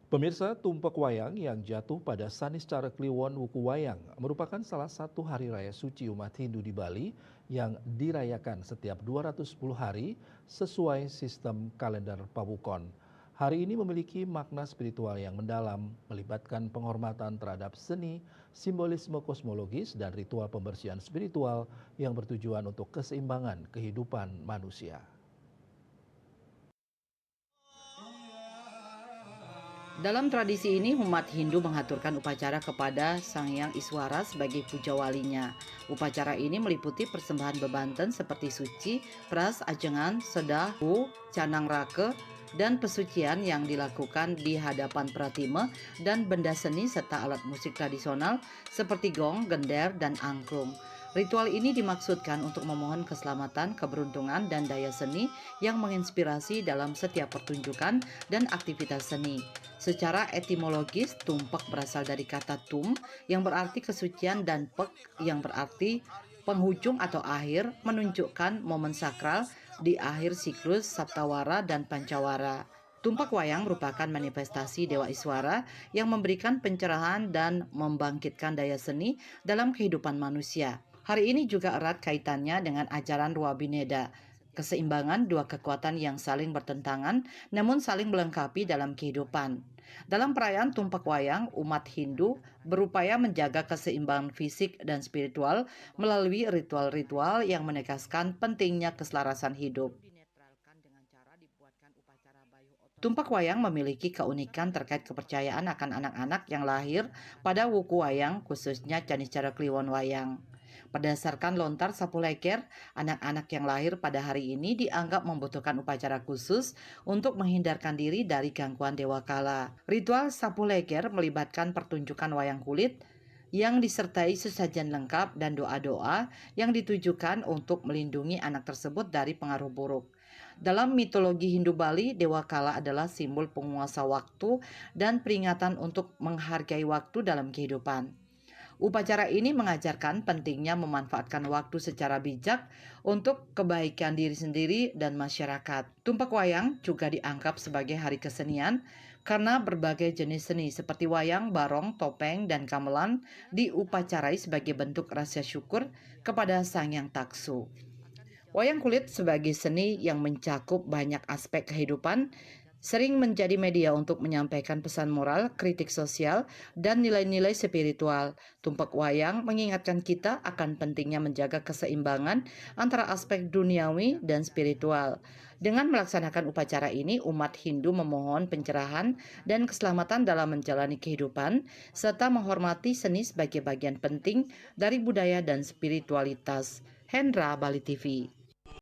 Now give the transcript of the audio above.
Pemirsa, tumpak wayang yang jatuh pada Sanicara Kliwon Wuku Wayang merupakan salah satu hari raya suci umat Hindu di Bali yang dirayakan setiap 210 hari sesuai sistem kalender Pawukon. Hari ini memiliki makna spiritual yang mendalam, melibatkan penghormatan terhadap seni, simbolisme kosmologis, dan ritual pembersihan spiritual yang bertujuan untuk keseimbangan kehidupan manusia. Dalam tradisi ini, umat Hindu mengaturkan upacara kepada Sang Hyang Iswara sebagai puja walinya. Upacara ini meliputi persembahan bebanten seperti suci, pras, ajengan, sedahu, canang rake, dan pesucian yang dilakukan di hadapan pratime dan benda seni serta alat musik tradisional seperti gong, gender, dan angklung. Ritual ini dimaksudkan untuk memohon keselamatan, keberuntungan, dan daya seni yang menginspirasi dalam setiap pertunjukan dan aktivitas seni. Secara etimologis, tumpak berasal dari kata tum yang berarti kesucian dan pek yang berarti penghujung atau akhir, menunjukkan momen sakral di akhir siklus Saptawara dan Pancawara. Tumpak wayang merupakan manifestasi Dewa Iswara yang memberikan pencerahan dan membangkitkan daya seni dalam kehidupan manusia. Hari ini juga erat kaitannya dengan ajaran Ruwabineda, keseimbangan dua kekuatan yang saling bertentangan namun saling melengkapi dalam kehidupan. Dalam perayaan tumpak wayang, umat Hindu berupaya menjaga keseimbangan fisik dan spiritual melalui ritual-ritual yang menegaskan pentingnya keselarasan hidup. Tumpak wayang memiliki keunikan terkait kepercayaan akan anak-anak yang lahir pada wuku wayang, khususnya Canicara Kliwon Wayang. Berdasarkan lontar sapu leker, anak-anak yang lahir pada hari ini dianggap membutuhkan upacara khusus untuk menghindarkan diri dari gangguan dewa kala. Ritual sapu leker melibatkan pertunjukan wayang kulit yang disertai sesajen lengkap dan doa-doa yang ditujukan untuk melindungi anak tersebut dari pengaruh buruk. Dalam mitologi Hindu Bali, Dewa Kala adalah simbol penguasa waktu dan peringatan untuk menghargai waktu dalam kehidupan. Upacara ini mengajarkan pentingnya memanfaatkan waktu secara bijak untuk kebaikan diri sendiri dan masyarakat. Tumpak wayang juga dianggap sebagai hari kesenian karena berbagai jenis seni seperti wayang, barong, topeng, dan gamelan diupacarai sebagai bentuk rasa syukur kepada Sang Hyang Taksu. Wayang kulit sebagai seni yang mencakup banyak aspek kehidupan sering menjadi media untuk menyampaikan pesan moral, kritik sosial, dan nilai-nilai spiritual. Tumpak wayang mengingatkan kita akan pentingnya menjaga keseimbangan antara aspek duniawi dan spiritual. Dengan melaksanakan upacara ini, umat Hindu memohon pencerahan dan keselamatan dalam menjalani kehidupan, serta menghormati seni sebagai bagian penting dari budaya dan spiritualitas. Hendra, Bali TV.